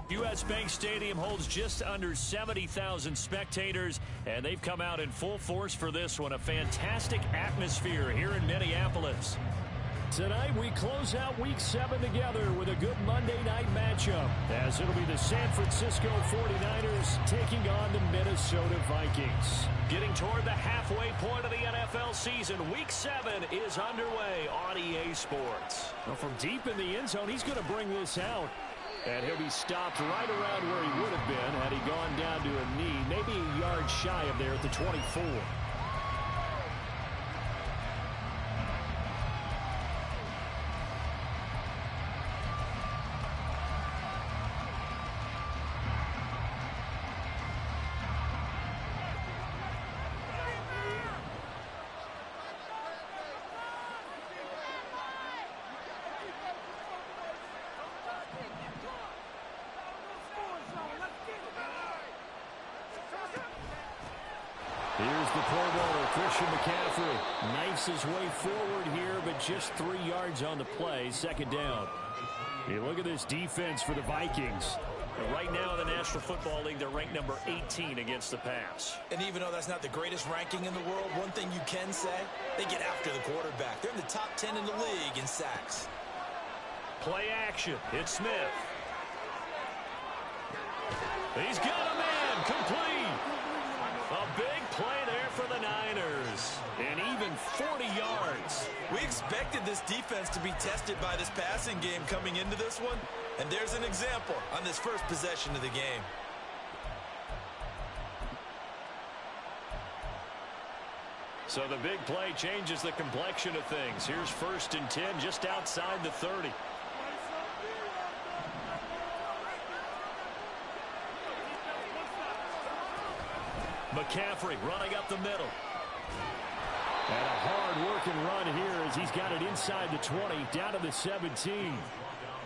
U.S. Bank Stadium holds just under 70,000 spectators, and they've come out in full force for this one. A fantastic atmosphere here in Minneapolis. Tonight we close out Week 7 together with a good Monday night matchup, as it'll be the San Francisco 49ers taking on the Minnesota Vikings. Getting toward the halfway point of the NFL season, Week 7 is underway on EA Sports. Well, from deep in the end zone, he's going to bring this out. And he'll be stopped right around where he would have been had he gone down to a knee, maybe a yard shy of there at the 24. Here's the Pro Bowler, Christian McCaffrey. Knifes his way forward here, but just 3 yards on the play. Second down. You look at this defense for the Vikings. Right now in the National Football League, they're ranked number 18 against the pass. And even though that's not the greatest ranking in the world, one thing you can say, they get after the quarterback. They're in the top 10 in the league in sacks. Play action. It's Smith. He's got a man. Complete. A big play there for the Niners. And even 40 yards. We expected this defense to be tested by this passing game coming into this one. And there's an example on this first possession of the game. So the big play changes the complexion of things. Here's 1st and 10 just outside the 30. McCaffrey running up the middle. And a hard-working run here as he's got it inside the 20, down to the 17.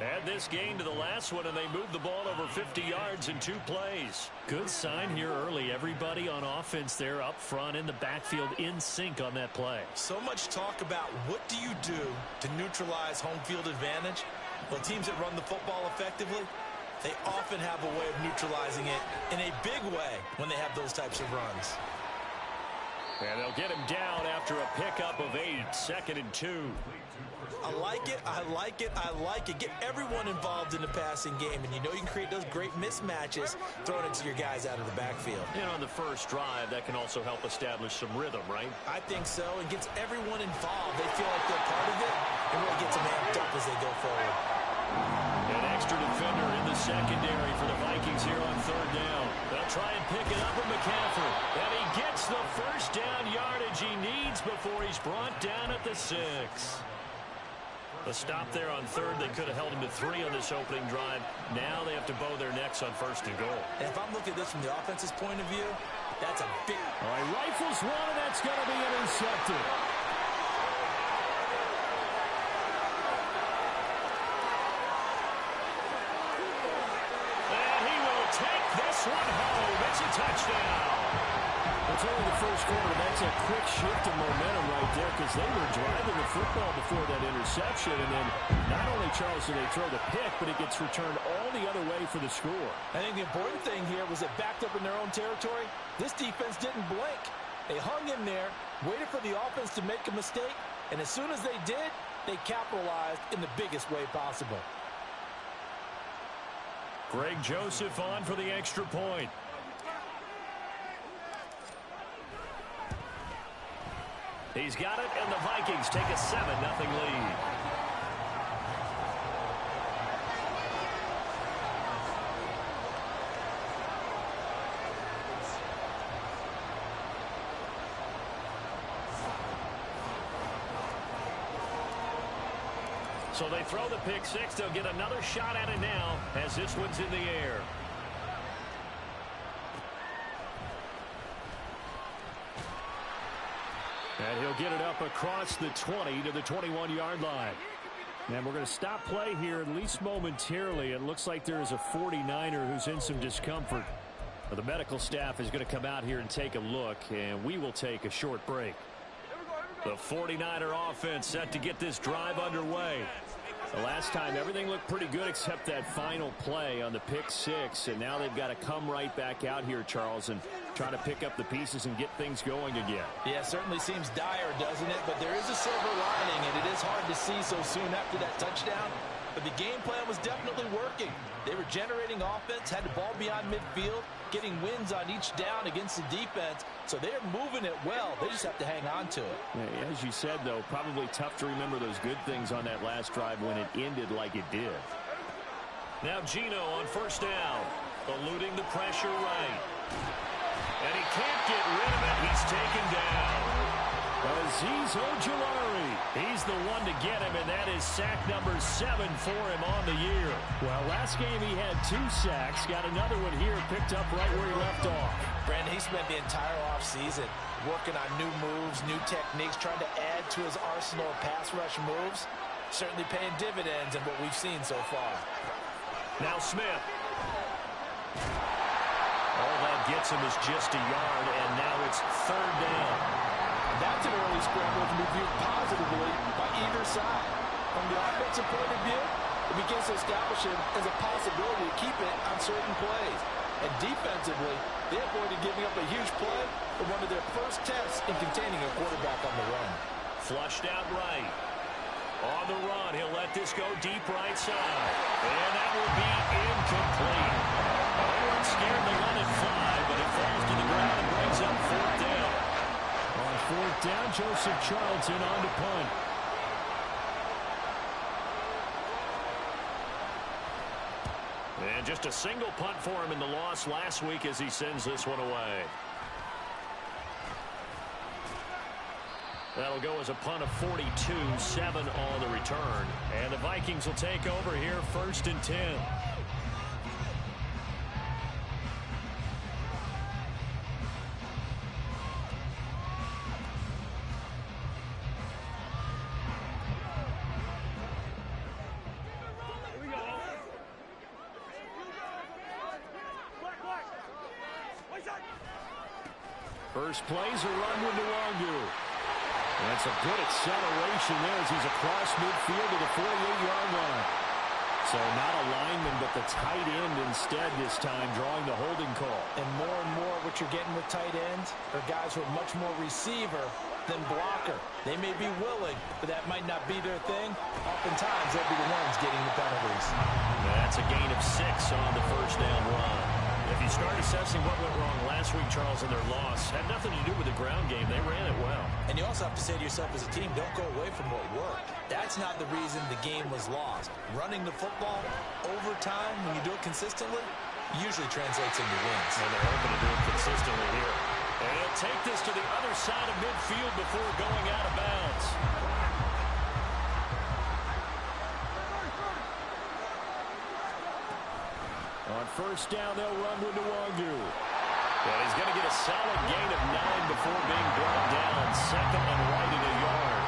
Add this gain to the last one, and they moved the ball over 50 yards in 2 plays. Good sign here early. Everybody on offense there up front in the backfield in sync on that play. So much talk about what do you do to neutralize home field advantage? Well, teams that run the football effectively, they often have a way of neutralizing it in a big way when they have those types of runs. And they'll get him down after a pickup of 8, 2nd and 2. I like it, I like it, I like it. Get everyone involved in the passing game, and you know you can create those great mismatches throwing it to your guys out of the backfield. And on the first drive, that can also help establish some rhythm, right? I think so, and gets everyone involved. They feel like they're part of it, and really gets them amped up as they go forward. An extra defender in the secondary for the Vikings here on 3rd down. They'll try and pick it up with McCaffrey. And he gets the first down yardage he needs before he's brought down at the 6. A stop there on 3rd. They could have held him to 3 on this opening drive. Now they have to bow their necks on 1st and goal. And if I'm looking at this from the offense's point of view, that's a big... All right, rifles one, and that's going to be intercepted. This one home. It's a touchdown. It's only the first quarter. That's a quick shift of momentum right there because they were driving the football before that interception. And then not only, Charles, did they throw the pick, but it gets returned all the other way for the score. I think the important thing here was it backed up in their own territory. This defense didn't blink. They hung in there, waited for the offense to make a mistake, and as soon as they did, they capitalized in the biggest way possible. Greg Joseph on for the extra point. He's got it, and the Vikings take a 7-0 lead. So they throw the pick 6. They'll get another shot at it now as this one's in the air. And he'll get it up across the 20 to the 21-yard line. And we're going to stop play here, at least momentarily. It looks like there is a 49er who's in some discomfort. The medical staff is going to come out here and take a look, and we will take a short break. The 49er offense set to get this drive underway. The last time, everything looked pretty good except that final play on the pick six, and now they've got to come right back out here, Charles, and try to pick up the pieces and get things going again. Yeah, certainly seems dire, doesn't it? But there is a silver lining, and it is hard to see so soon after that touchdown. But the game plan was definitely working. They were generating offense, had the ball beyond midfield, getting wins on each down against the defense. So they're moving it well. They just have to hang on to it. Yeah, as you said, though, probably tough to remember those good things on that last drive when it ended like it did. Now Gino on first down, eluding the pressure right. And he can't get rid of it. He's taken down. Azeez Ojulari, he's the one to get him, and that is sack number 7 for him on the year. Well, last game he had 2 sacks, got another one here, picked up right where he left off. Brandon, he spent the entire offseason working on new moves, new techniques, trying to add to his arsenal of pass rush moves. Certainly paying dividends in what we've seen so far. Now Smith. All that gets him is just a yard, and now it's third down. That's an early scramble to be viewed positively by either side. From the offensive point of view, it begins to establish him as a possibility to keep it on certain plays. And defensively, they avoided giving up a huge play for one of their first tests in containing a quarterback on the run. Flushed out right. On the run, he'll let this go deep right side. And that will be incomplete. Everyone's scared to let it fly, but it falls to the ground and brings up fourth down. On fourth down, Joseph Charlton on to punt. And just a single punt for him in the loss last week as he sends this one away. That'll go as a punt of 42, 7 on the return. And the Vikings will take over here, 1st and 10. First plays a run with Nwangu. That's a good acceleration there as he's across midfield to the 48-yard line. So not a lineman, but the tight end instead this time, drawing the holding call. And more what you're getting with tight ends are guys who are much more receiver than blocker. They may be willing, but that might not be their thing. Oftentimes, they'll be the ones getting the penalties. That's a gain of 6 on the first down run. If you start assessing what went wrong last week, Charles, in their loss, had nothing to do with the ground game. They ran it well. And you also have to say to yourself as a team, don't go away from what worked. That's not the reason the game was lost. Running the football over time, when you do it consistently, usually translates into wins. And they're hoping to do it consistently here. And he'll take this to the other side of midfield before going out of bounds. On first down, they'll run with Nwangu. And he's going to get a solid gain of 9 before being brought down. 2nd and right at a yard.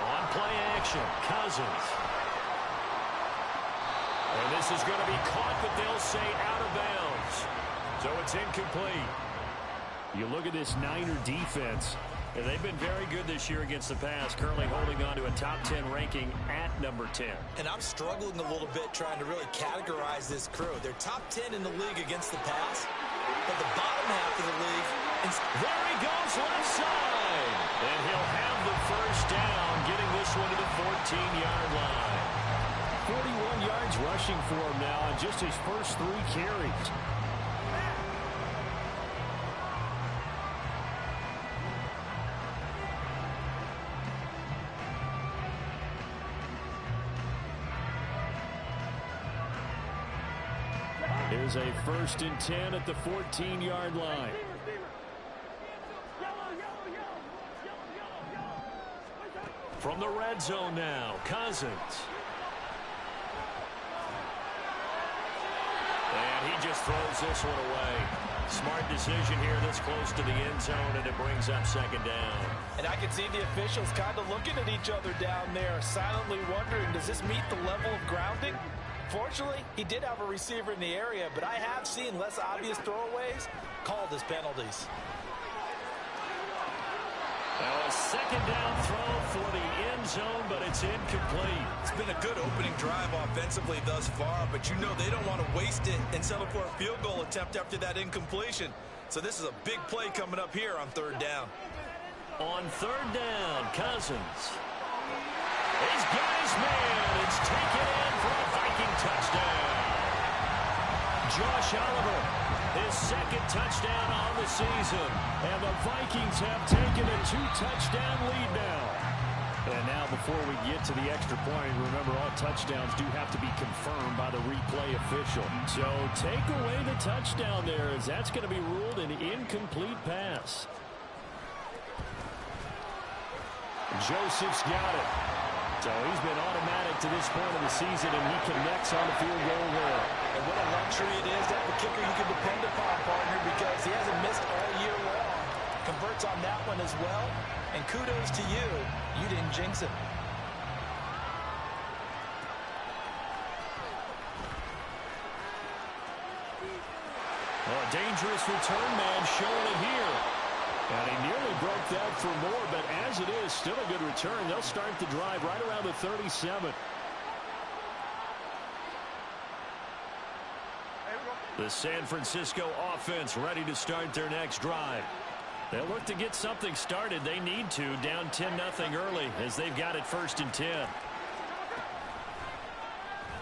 On play action, Cousins. And this is going to be caught, but they'll say out of bounds. So it's incomplete. You look at this Niner defense. And they've been very good this year against the pass, currently holding on to a top 10 ranking at number 10. And I'm struggling a little bit trying to really categorize this crew. They're top 10 in the league against the pass, but the bottom half of the league. There he goes left side. And he'll have the first down, getting this one to the 14-yard line. 41 yards rushing for him now on just his first 3 carries. Here's a 1st and 10 at the 14-yard line. From the red zone now, Cousins. And he just throws this one away. Smart decision here this close to the end zone, and it brings up 2nd down. And I can see the officials kind of looking at each other down there, silently wondering, does this meet the level of grounding? Fortunately, he did have a receiver in the area, but I have seen less obvious throwaways called as penalties. Now a second down throw for the end zone, but it's incomplete. It's been a good opening drive offensively thus far, but you know they don't want to waste it and settle for a field goal attempt after that incompletion. So this is a big play coming up here on third down. On third down, Cousins. He's got his man. It's taken in for a Viking touchdown. Josh Oliver, his second touchdown on the season. And the Vikings have taken a 2-touchdown lead now. And now before we get to the extra point, remember all touchdowns do have to be confirmed by the replay official. So take away the touchdown there, as that's going to be ruled an incomplete pass. Joseph's got it. So he's been automatic to this point of the season, and he connects on the field goal there. And what a luxury it is to have a kicker you can depend upon, partner, because he hasn't missed all year long. Converts on that one as well. And kudos to you. You didn't jinx him. Well, a dangerous return man showing it here. And he nearly broke that for more, but as it is, still a good return. They'll start the drive right around the 37. The San Francisco offense ready to start their next drive. They'll look to get something started. They need to, down 10-0 early, as they've got it 1st and 10.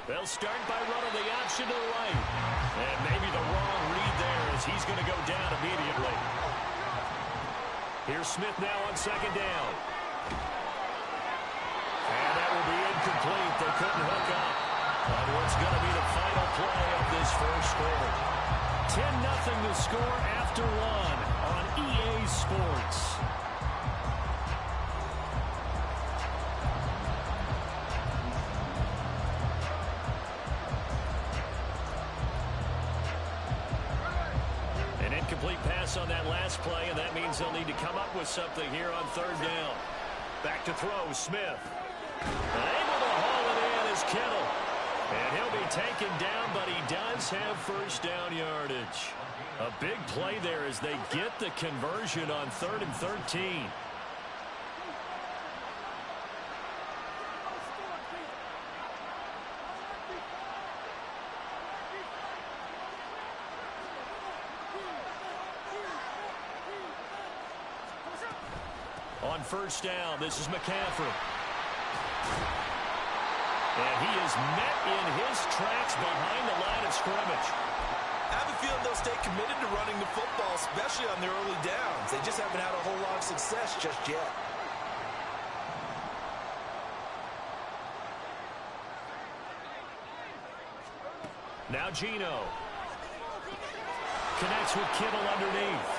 They'll start by running the option to the right. And maybe the wrong read there, as he's going to go down immediately. Here's Smith now on second down. And that will be incomplete. They couldn't hook up on what's going to be the final play of this first quarter. 10-0 the score after one on EA Sports. An incomplete pass on that last play, and that means they'll need to come up with something here on third down. Back to throw, Smith. Able to haul it in is Kittle. And he'll be taken down, but he does have first down yardage. A big play there as they get the conversion on 3rd and 13. On first down, this is McCaffrey. And he is met in his tracks behind the line of scrimmage. I have a feeling they'll stay committed to running the football, especially on their early downs. They just haven't had a whole lot of success just yet. Now Geno. Connects with Kittle underneath.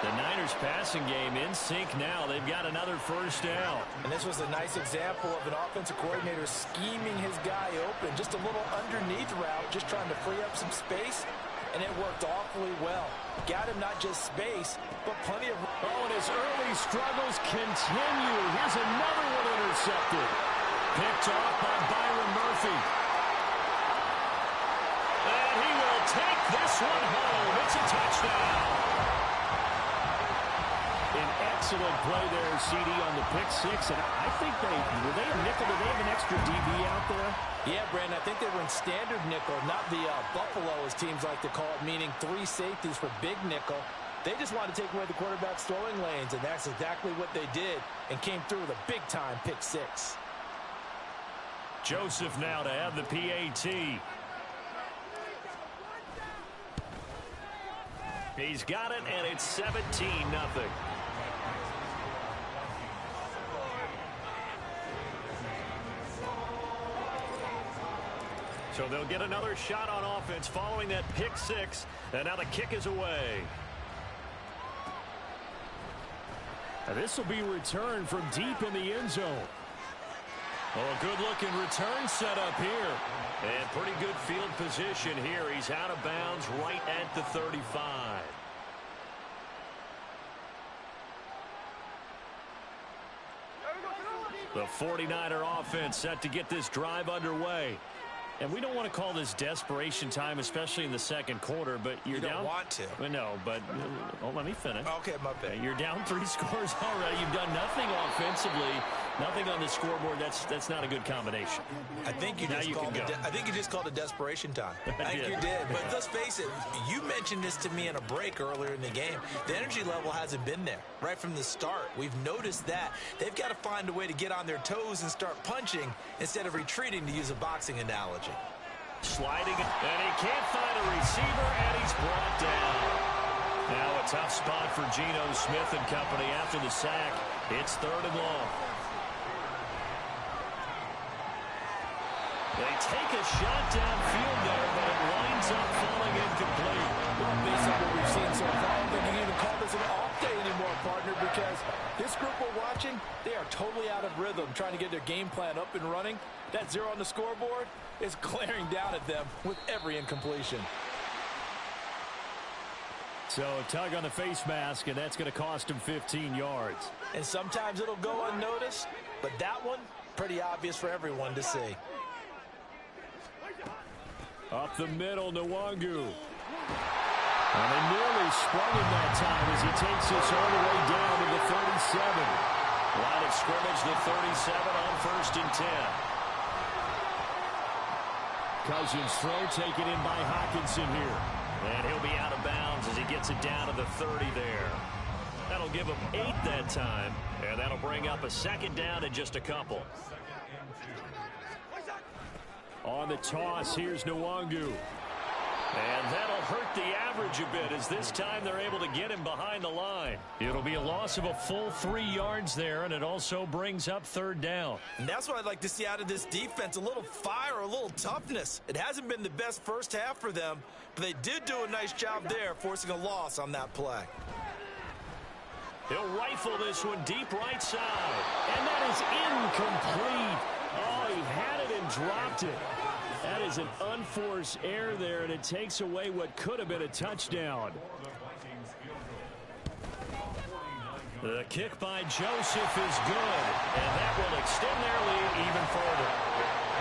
The Niners passing game in sync now. They've got another first down. And this was a nice example of an offensive coordinator scheming his guy open. Just a little underneath route, just trying to free up some space, and it worked awfully well. Got him not just space, but plenty of... Oh, and his early struggles continue. Here's another one intercepted. Picked off by Byron Murphy. And he will take this one home. It's a touchdown. An excellent play there, CD, on the pick six. And I think were they a nickel? Did they have an extra DB out there? Yeah, Brandon, I think they were in standard nickel, not the Buffalo, as teams like to call it, meaning 3 safeties for big nickel. They just wanted to take away the quarterback's throwing lanes, and that's exactly what they did, and came through with a big-time pick six. Joseph now to have the PAT. He's got it, and it's 17-0. So they'll get another shot on offense following that pick six, and now the kick is away. And this will be returned from deep in the end zone. Oh, a good-looking return set up here. And pretty good field position here. He's out of bounds right at the 35. The 49er offense set to get this drive underway. And we don't want to call this desperation time, especially in the second quarter, but you're down. You don't want to. No, but let me finish. Okay, my bad. You're down 3 scores already. You've done nothing offensively, nothing on the scoreboard. That's not a good combination. I think you just called it desperation time. I think you did. But let's face it, you mentioned this to me in a break earlier in the game. The energy level hasn't been there right from the start. We've noticed that. They've got to find a way to get on their toes and start punching instead of retreating, to use a boxing analogy. Sliding, and he can't find a receiver, and he's brought down. Now a tough spot for Geno Smith and company after the sack. It's 3rd and long. They take a shot downfield there, but it winds up falling incomplete. Well, based on what we've seen so far, I don't think you can even call this an off day anymore, partner, because this group we're watching, they are totally out of rhythm, trying to get their game plan up and running. That 0 on the scoreboard is glaring down at them with every incompletion. So a tug on the face mask, and that's going to cost him 15 yards. And sometimes it'll go unnoticed, but that one, pretty obvious for everyone to see. Up the middle, Nwangu. And they nearly sprung him that time as he takes this all the way down to the 37. Line of scrimmage, the 37 on 1st and 10. Cousins throw taken in by Hawkinson here. And he'll be out of bounds as he gets it down to the 30 there. That'll give him 8 that time. And that'll bring up a 2nd down and just a couple. On the toss, here's Nwangu. And that'll hurt the average a bit as this time they're able to get him behind the line. It'll be a loss of a full 3 yards there, and it also brings up 3rd down. And that's what I'd like to see out of this defense, a little fire, a little toughness. It hasn't been the best first half for them, but they did do a nice job there, forcing a loss on that play. He'll rifle this one deep right side, and that is incomplete. Oh, he had it and dropped it. That is an unforced error there, and it takes away what could have been a touchdown. The kick by Joseph is good, and that will extend their lead even further.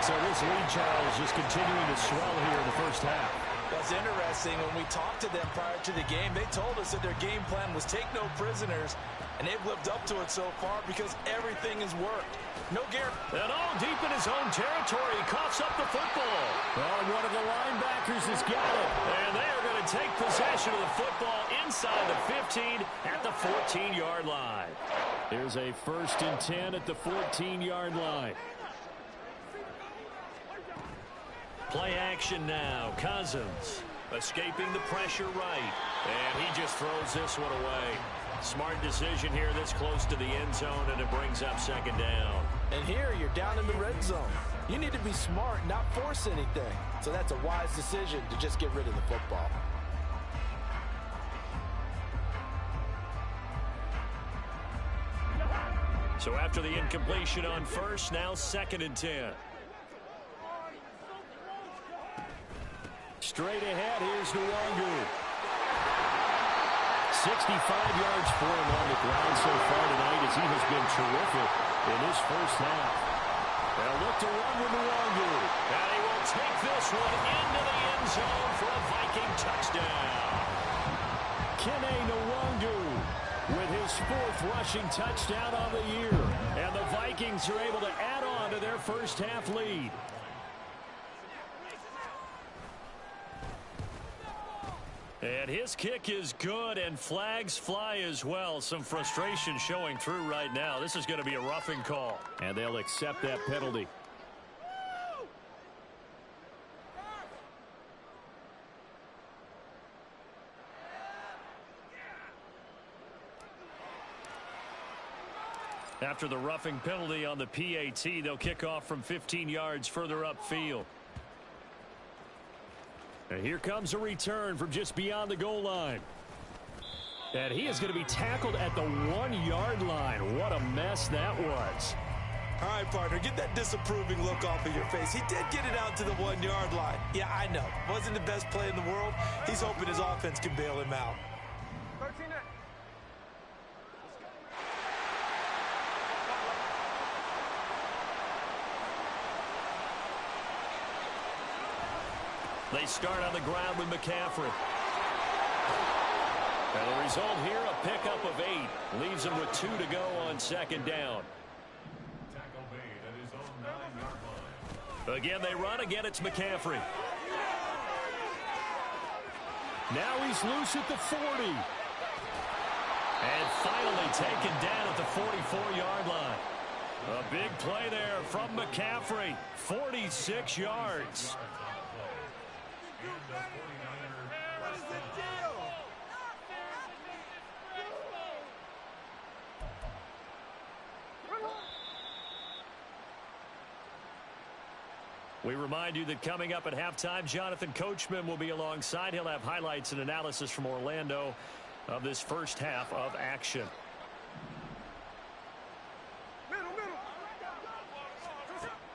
So this lead, Charles, just continuing to swell here in the first half. That's interesting. When we talked to them prior to the game, they told us that their game plan was take no prisoners, and they've lived up to it so far because everything has worked. No guarantee. And all deep in his own territory, he coughs up the football. Well, one of the linebackers has got it. And they are going to take possession of the football inside the 15 at the 14-yard line. Here's a 1st and 10 at the 14-yard line. Play action now. Cousins escaping the pressure right. And he just throws this one away. Smart decision here this close to the end zone, and it brings up 2nd down. And here you're down in the red zone. You need to be smart, not force anything. So that's a wise decision to just get rid of the football. So after the incompletion on 1st, now 2nd and 10. Straight ahead, here's Nwangu. 65 yards for him on the ground so far tonight as he has been terrific in his first half. They'll look to run with Nwangu. And he will take this one into the end zone for a Viking touchdown. Kene Nwangu with his 4th rushing touchdown of the year. And the Vikings are able to add on to their first half lead. And his kick is good, and flags fly as well. Some frustration showing through right now. This is going to be a roughing call, and they'll accept that penalty. After the roughing penalty on the PAT, they'll kick off from 15 yards further upfield. And here comes a return from just beyond the goal line. And he is going to be tackled at the 1-yard line. What a mess that was. All right, partner, get that disapproving look off of your face. He did get it out to the 1-yard line. Yeah, I know. Wasn't the best play in the world. He's hoping his offense can bail him out. 13. They start on the ground with McCaffrey. And the result here, a pickup of 8. Leaves them with 2 to go on second down. Again, they run. Again, it's McCaffrey. Now he's loose at the 40. And finally taken down at the 44-yard line. A big play there from McCaffrey. 46 yards. We remind you that coming up at halftime, Jonathan Coachman will be alongside. He'll have highlights and analysis from Orlando of this first half of action.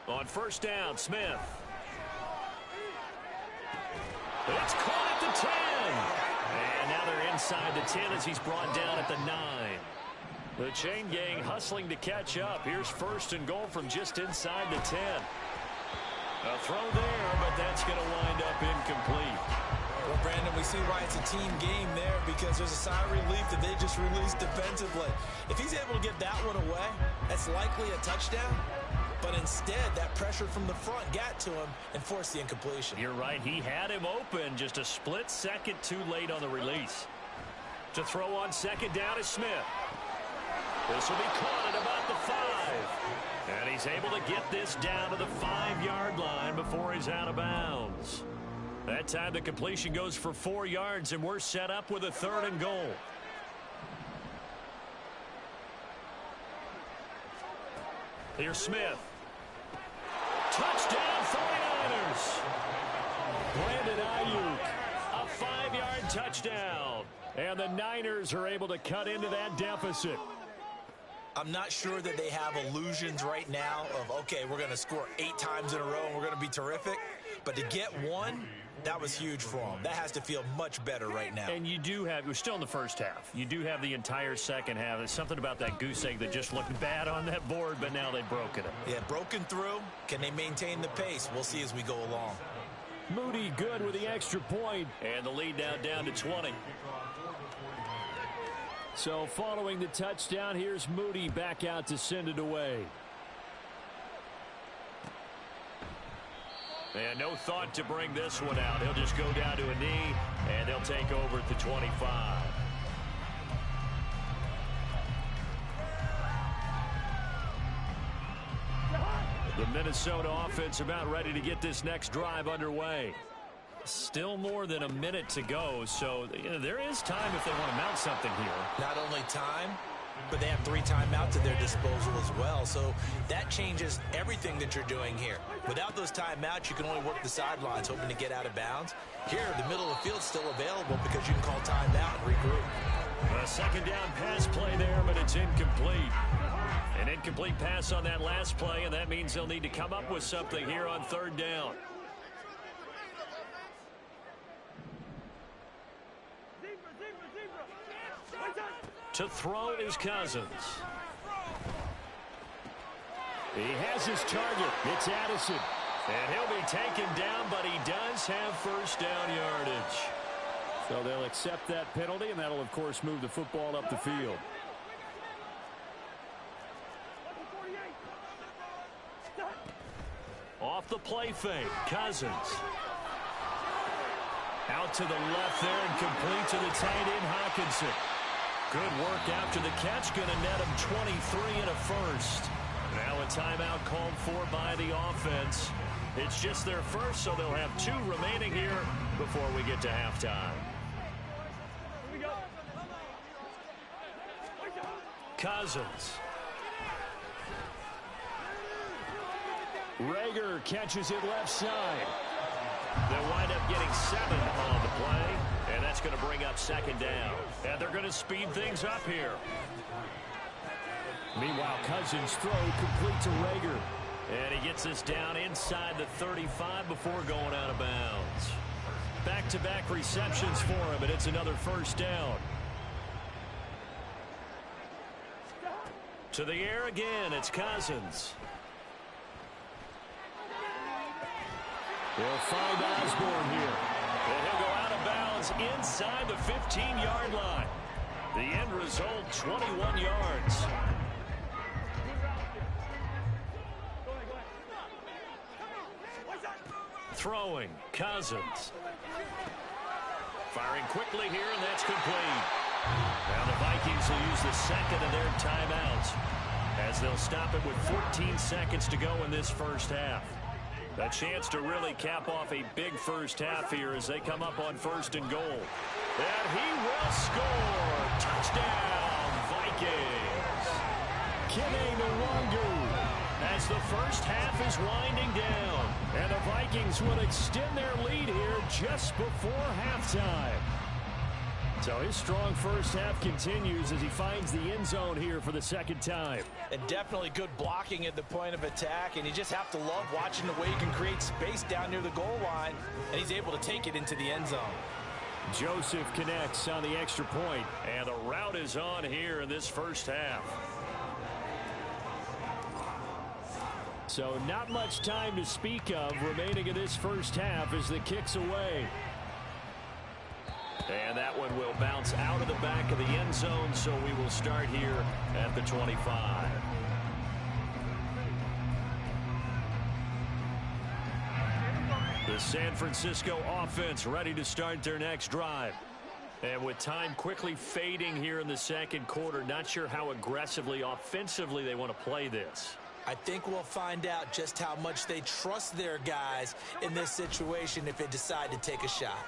On first down, Smith. It's caught at the 10. And now they're inside the 10 as he's brought down at the 9. The chain gang hustling to catch up. Here's first and goal from just inside the 10. A throw there, but that's going to wind up incomplete. Well, Brandon, we see why it's a team game there, because there's a sigh of relief that they just released defensively. If he's able to get that one away, that's likely a touchdown. But instead, that pressure from the front got to him and forced the incompletion. You're right. He had him open, just a split second too late on the release. To throw on second down is Smith. This will be caught at about the 5. And he's able to get this down to the 5-yard line before he's out of bounds. That time the completion goes for 4 yards, and we're set up with a 3rd and goal. Here's Smith. Touchdown 49ers. Brandon Ayuk. A 5-yard touchdown. And the Niners are able to cut into that deficit. I'm not sure that they have illusions right now of, okay, we're going to score 8 times in a row and we're going to be terrific. But to get one, that was huge for them. That has to feel much better right now. And you do have, we're still in the first half. You do have the entire second half. There's something about that goose egg that just looked bad on that board, but now they've broken it. Yeah, broken through. Can they maintain the pace? We'll see as we go along. Moody good with the extra point. And the lead now down to 20. So following the touchdown, here's Moody back out to send it away. And no thought to bring this one out. He'll just go down to a knee, and they'll take over at the 25. The Minnesota offense about ready to get this next drive underway. Still more than a minute to go, so there is time if they want to mount something here. Not only time, but they have 3 timeouts at their disposal as well. So that changes everything that you're doing here. Without those timeouts, you can only work the sidelines, hoping to get out of bounds. Here, the middle of the field's still available because you can call timeout and regroup. A second down pass play there, but it's incomplete. An incomplete pass on that last play, and that means they'll need to come up with something here on 3rd down. To throw is Cousins. He has his target. It's Addison. And he'll be taken down, but he does have first down yardage. So they'll accept that penalty, and that'll, of course, move the football up the field. Off the play fake, Cousins. Out to the left there and complete to the tight end, Hawkinson. Good work after the catch. Going to net him 23 and a first. Now a timeout called for by the offense. It's just their first, so they'll have 2 remaining here before we get to halftime. Cousins. Rager catches it left side. They'll wind up getting 7 on the play, and that's going to bring up second down. And they're going to speed things up here. Meanwhile, Cousins' throw complete to Rager. And he gets this down inside the 35 before going out of bounds. Back-to-back receptions for him, and it's another first down. To the air again, it's Cousins. They'll find Osborne here. And he'll go out of bounds inside the 15-yard line. The end result, 21 yards. Throwing, Cousins. Firing quickly here, and that's complete. Now the Vikings will use the second of their timeouts as they'll stop it with 14 seconds to go in this first half. A chance to really cap off a big first half here as they come up on 1st and goal. And he will score. Touchdown, Vikings. Kene Nwangu as the first half is winding down. And the Vikings will extend their lead here just before halftime. So his strong first half continues as he finds the end zone here for the second time. And definitely good blocking at the point of attack, and you just have to love watching the way he can create space down near the goal line, and he's able to take it into the end zone. Joseph connects on the extra point. And the route is on here in this first half. So not much time to speak of remaining in this first half as the kick's away. And that one will bounce out of the back of the end zone, so we will start here at the 25. The San Francisco offense ready to start their next drive. And with time quickly fading here in the second quarter, not sure how aggressively, offensively they want to play this. I think we'll find out just how much they trust their guys in this situation if they decide to take a shot.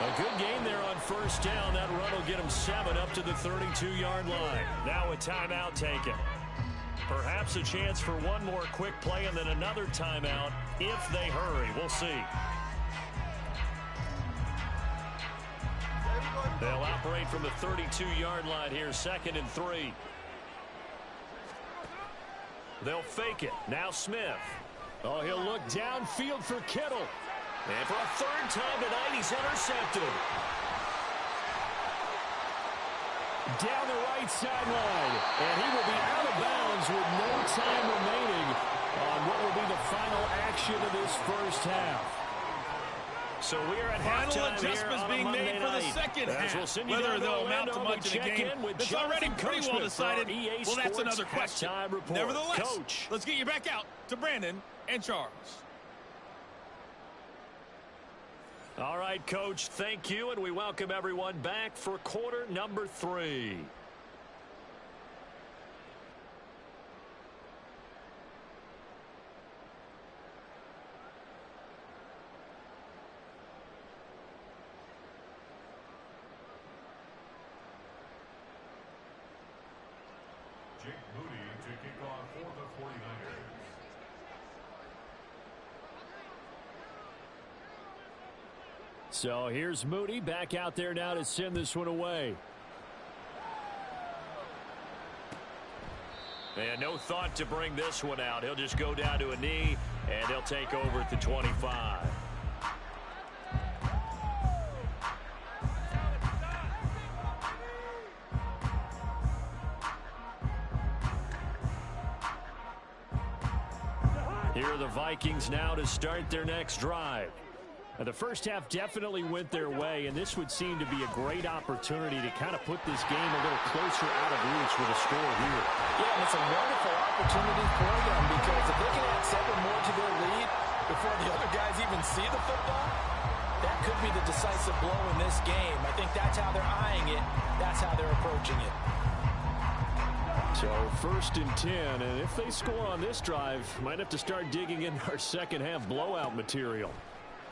A good game there on first down. That run will get them 7 up to the 32-yard line. Now a timeout taken. Perhaps a chance for one more quick play and then another timeout if they hurry. We'll see. They'll operate from the 32-yard line here, 2nd and 3. They'll fake it. Now Smith. Oh, he'll look downfield for Kittle. And for a 3rd time tonight, he's intercepted. Down the right sideline. And he will be out of bounds with no time remaining on what will be the final action of this first half. So we are at final halftime adjustments here being on made for the second half. Whether they'll amount to much in the game, it's already pretty well decided. Well, that's another question. Nevertheless, Coach, let's get you back out to Brandon and Charles. All right, Coach, thank you, and we welcome everyone back for quarter number 3. Jake Moody to kick off for the 49ers. So here's Moody back out there now to send this one away. And no thought to bring this one out. He'll just go down to a knee, and he'll take over at the 25. Here are the Vikings now to start their next drive. The first half definitely went their way, and this would seem to be a great opportunity to kind of put this game a little closer out of reach with a score here. Yeah, and it's a wonderful opportunity for them because if they can add 7 more to their lead before the other guys even see the football, that could be the decisive blow in this game. I think that's how they're eyeing it. That's how they're approaching it. So 1st and 10, and if they score on this drive, might have to start digging in our second half blowout material.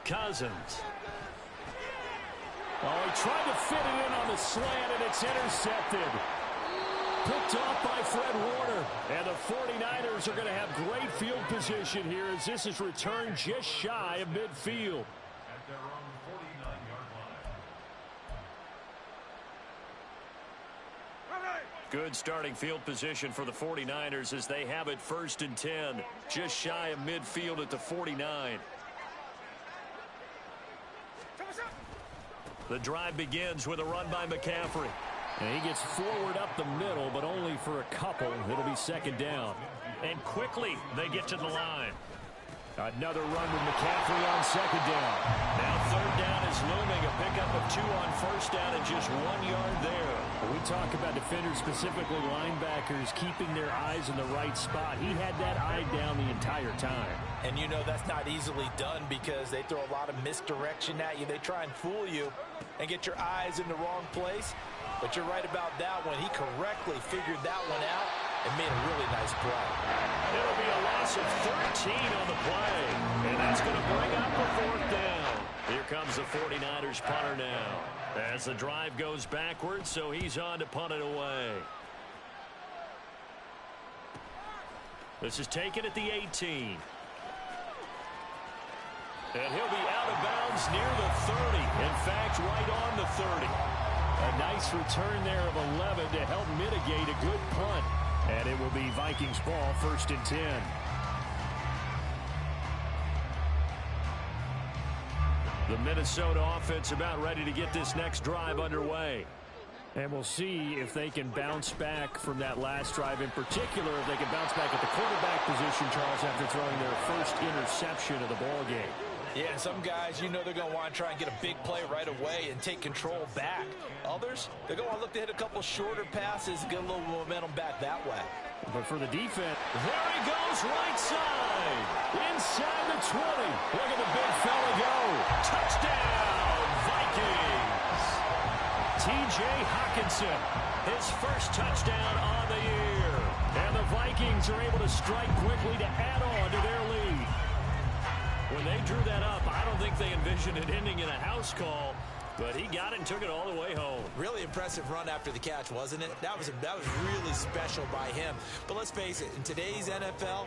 Cousins. Oh, he tried to fit it in on the slant, and it's intercepted. Picked off by Fred Warner. And the 49ers are going to have great field position here as this is returned just shy of midfield. At their own 49-yard line. Good starting field position for the 49ers as they have it 1st and 10. Just shy of midfield at the 49. The drive begins with a run by McCaffrey. And he gets forward up the middle, but only for a couple. It'll be second down. And quickly they get to the line. Another run with McCaffrey on second down. Now third down is looming. A pickup of 2 on first down and just 1 yard there. When we talk about defenders, specifically linebackers, keeping their eyes in the right spot. He had that eye down the entire time. And you know that's not easily done because they throw a lot of misdirection at you. They try and fool you and get your eyes in the wrong place. But you're right about that one. He correctly figured that one out and made a really nice play. It'll be a loss of 13 on the play. And that's going to bring up a fourth down. Here comes the 49ers punter now. As the drive goes backwards, so he's on to punt it away. This is taken at the 18. And he'll be out of bounds near the 30. In fact, right on the 30. A nice return there of 11 to help mitigate a good punt. And it will be Vikings ball, 1st and 10. The Minnesota offense about ready to get this next drive underway. And we'll see if they can bounce back from that last drive. In particular, if they can bounce back at the quarterback position, Charles, after throwing their first interception of the ball game. Yeah, some guys, you know they're going to want to try and get a big play right away and take control back. Others, they're going to want to look to hit a couple shorter passes and get a little momentum back that way. But for the defense, there he goes right side. Inside the 20. Look at the big fella go. Touchdown, Vikings. T.J. Hockenson, his first touchdown on the year. And the Vikings are able to strike quickly to add on to their lead. When they drew that up, I don't think they envisioned it ending in a house call, but he got it and took it all the way home. Really impressive run after the catch, wasn't it? That was really special by him. But let's face it, in today's NFL,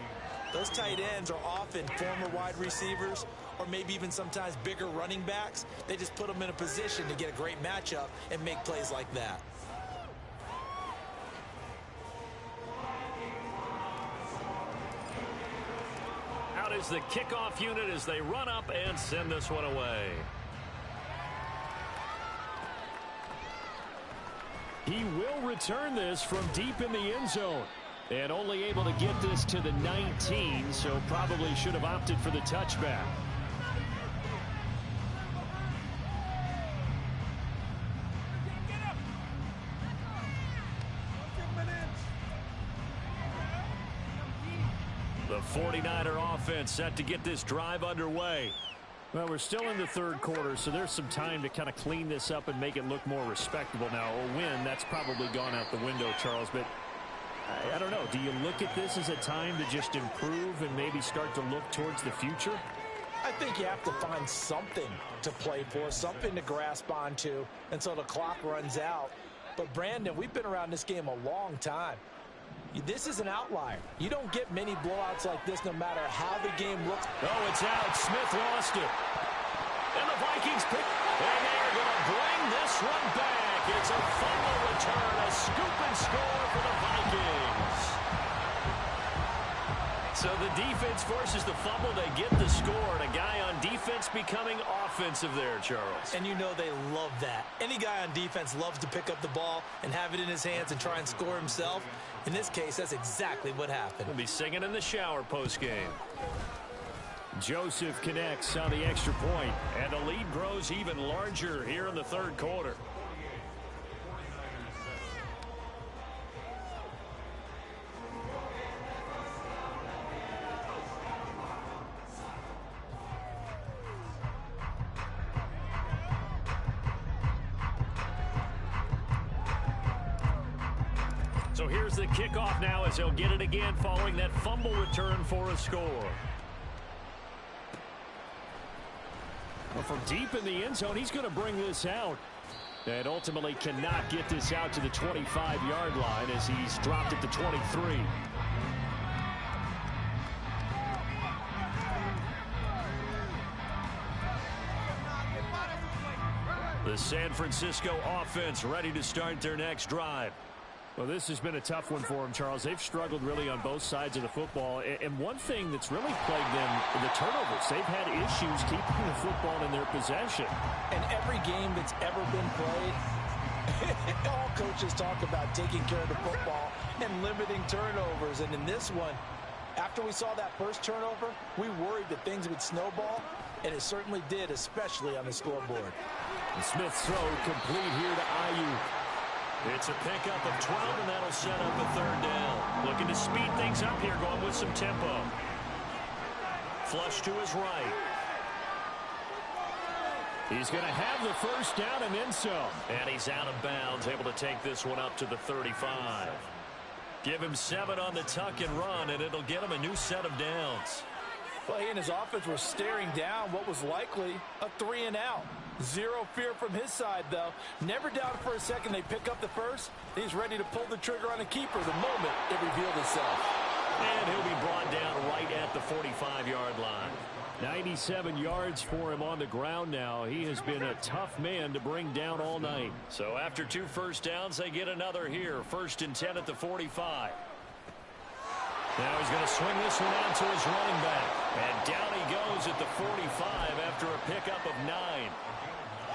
those tight ends are often former wide receivers or maybe even sometimes bigger running backs. They just put them in a position to get a great matchup and make plays like that. Out is the kickoff unit as they run up and send this one away. He will return this from deep in the end zone. And only able to get this to the 19, so probably should have opted for the touchback. The 49er offense set to get this drive underway. Well, we're still in the third quarter, so there's some time to kind of clean this up and make it look more respectable now. A win, that's probably gone out the window, Charles, but I don't know. Do you look at this as a time to just improve and maybe start to look towards the future? I think you have to find something to play for, something to grasp onto until the clock runs out. But, Brandon, we've been around this game a long time. This is an outlier. You don't get many blowouts like this no matter how the game looks. Oh, it's out. Smith lost it. And the Vikings pick. And they're going to bring this one back. It's a fumble return, a scoop and score for the Vikings. So the defense forces the fumble. They get the score. And a guy on defense becoming offensive there, Charles. And you know they love that. Any guy on defense loves to pick up the ball and have it in his hands and try and score himself. In this case, that's exactly what happened. We'll be singing in the shower post-game. Joseph connects on the extra point, and the lead grows even larger here in the third quarter. So here's the kickoff now as he'll get it again following that fumble return for a score. Well, from deep in the end zone, he's going to bring this out. And ultimately cannot get this out to the 25-yard line as he's dropped at the 23. The San Francisco offense ready to start their next drive. Well, this has been a tough one for them, Charles. They've struggled really on both sides of the football. And one thing that's really plagued them, the turnovers. They've had issues keeping the football in their possession. And every game that's ever been played, All coaches talk about taking care of the football and limiting turnovers. And in this one, after we saw that first turnover, we worried that things would snowball, and it certainly did, especially on the scoreboard. And Smith's throw complete here to Ayuk. It's a pickup of 12, and that'll set up a third down. Looking to speed things up here, going with some tempo. Flush to his right. He's going to have the first down and then some. And he's out of bounds, able to take this one up to the 35. Give him 7 on the tuck and run, and it'll get him a new set of downs. Well, he and his offense were staring down what was likely a 3-and-out. Zero fear from his side, though. Never doubted for a second they pick up the first. He's ready to pull the trigger on a keeper the moment it revealed itself. And he'll be brought down right at the 45-yard line. 97 yards for him on the ground now. He has been a tough man to bring down all night. So after 2 first downs, they get another here. 1st and 10 at the 45. Now he's going to swing this one out to his running back. And down he goes at the 45 after a pickup of 9.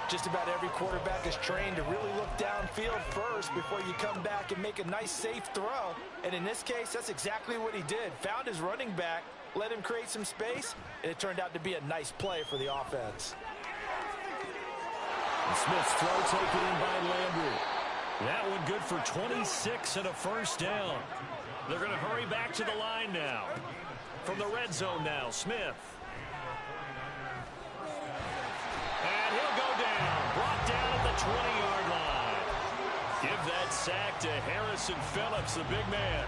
Just about every quarterback is trained to really look downfield first before you come back and make a nice, safe throw. And in this case, that's exactly what he did. Found his running back, let him create some space, and it turned out to be a nice play for the offense. And Smith's throw taken in by Landry. That one good for 26 and a first down. They're going to hurry back to the line now. From the red zone now, Smith. And he'll go down. Brought down at the 20-yard line. Give that sack to Harrison Phillips, the big man.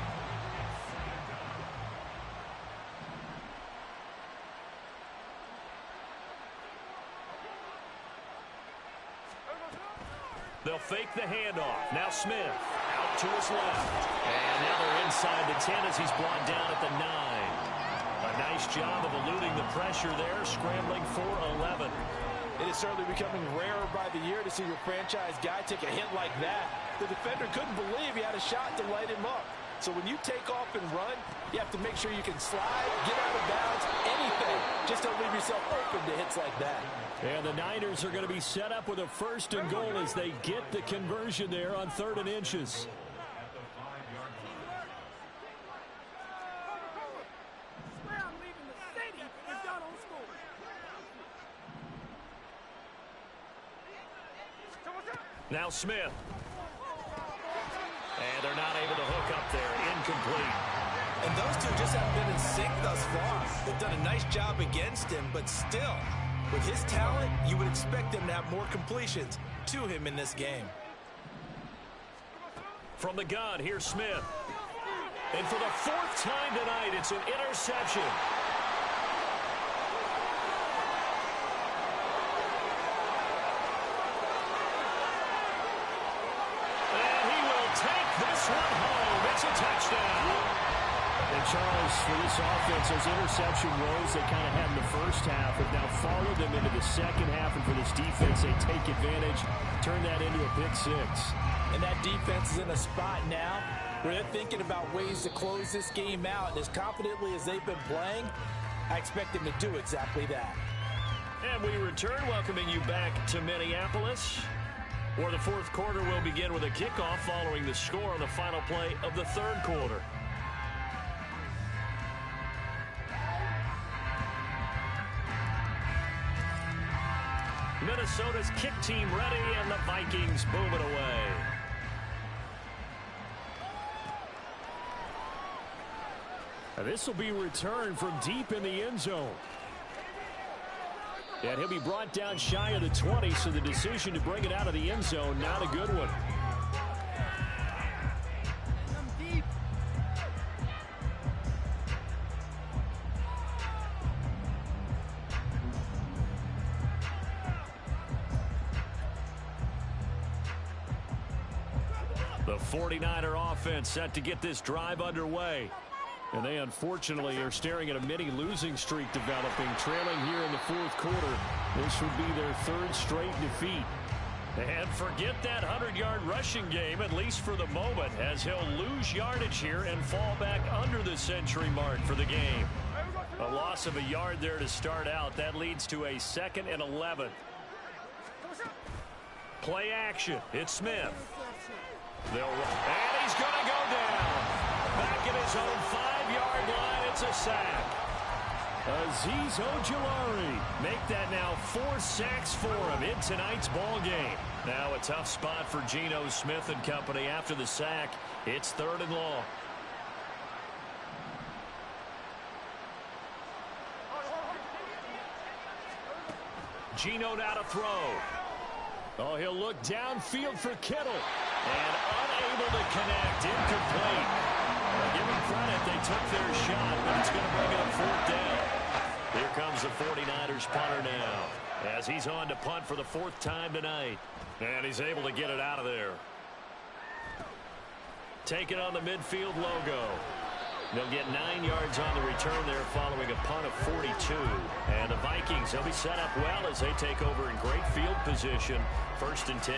They'll fake the handoff. Now Smith out to his left. And now they're inside the 10 as he's brought down at the 9. A nice job of eluding the pressure there, scrambling for 11. It is certainly becoming rarer by the year to see your franchise guy take a hit like that. The defender couldn't believe he had a shot to light him up. So when you take off and run, you have to make sure you can slide, get out of bounds, anything. Just don't leave yourself open to hits like that. And the Niners are going to be set up with a 1st and goal as they get the conversion there on 3rd and inches. Now Smith. And they're not able to hook up there. Incomplete. And those two just haven't been in sync thus far. They've done a nice job against him, but still, with his talent, you would expect him to have more completions to him in this game. From the gun, here's Smith. And for the 4th time tonight, it's an interception. And he will take this one home. It's a touchdown. And Charles, for this offense, those interception woes they kind of had in the first half have now followed them into the second half. And for this defense, they take advantage, turn that into a pick 6. And that defense is in a spot now where they're thinking about ways to close this game out. And as confidently as they've been playing, I expect them to do exactly that. And we return, welcoming you back to Minneapolis, where the 4th quarter will begin with a kickoff following the score on the final play of the 3rd quarter. Minnesota's kick team ready, and the Vikings boom it away. This will be returned from deep in the end zone. And he'll be brought down shy of the 20, so the decision to bring it out of the end zone, not a good one. The 49er offense set to get this drive underway. And they unfortunately are staring at a mini losing streak developing, trailing here in the 4th quarter. This would be their 3rd straight defeat. And forget that 100-yard rushing game, at least for the moment, as he'll lose yardage here and fall back under the century mark for the game. A loss of a yard there to start out. That leads to a 2nd and 11. Play action. It's Smith. And he's going to go down. Back at his own 5-yard line. It's a sack. Azeez Ojulari make that now 4 sacks for him in tonight's ball game. Now a tough spot for Geno Smith and company after the sack. It's 3rd and long. Geno now to throw. Oh, he'll look downfield for Kittle. And unable to connect. Incomplete. Give them credit. They took their shot, but it's going to bring up 4th down. Here comes the 49ers punter now, as he's on to punt for the 4th time tonight. And he's able to get it out of there. Taking on the midfield logo. They'll get 9 yards on the return there following a punt of 42. And the Vikings, they'll be set up well as they take over in great field position. 1st and 10.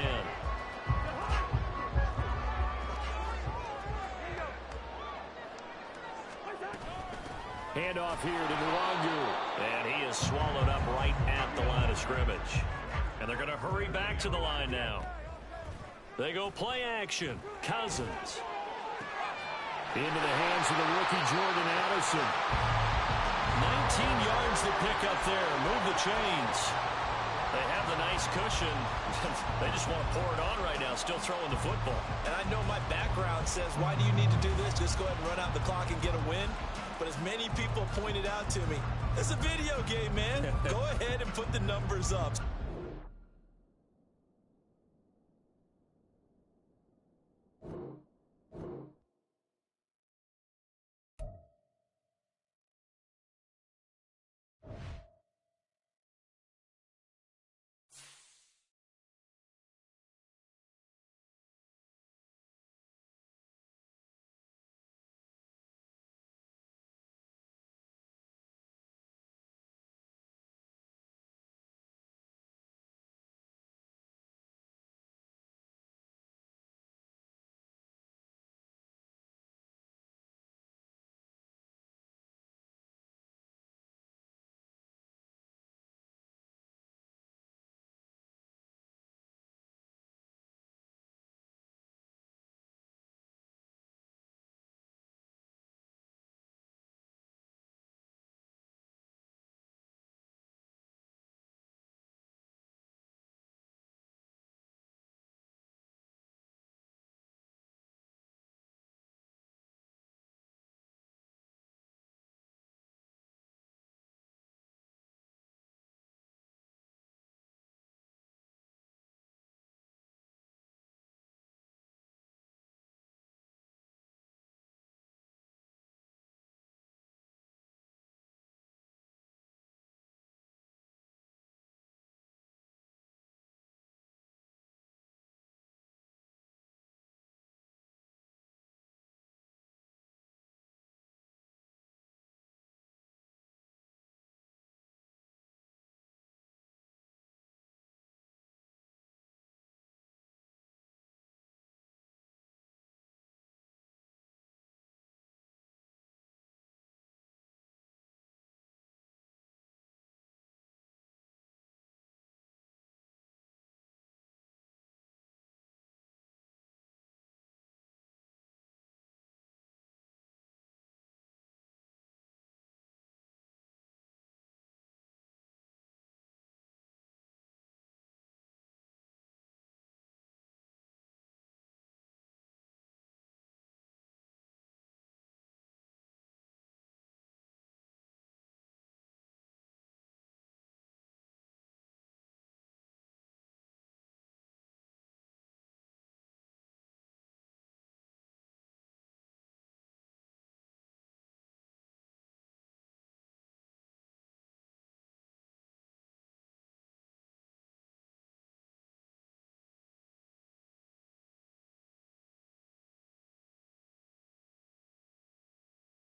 Handoff here to Nwangu. And he is swallowed up right at the line of scrimmage. And they're going to hurry back to the line now. They go play action. Cousins. Into the hands of the rookie Jordan Addison. 19 yards to pick up there. Move the chains. They have the nice cushion. They just want to pour it on right now, still throwing the football. And I know my background says, why do you need to do this? Just go ahead and run out the clock and get a win. But as many people pointed out to me, it's a video game, man. Go ahead and put the numbers up.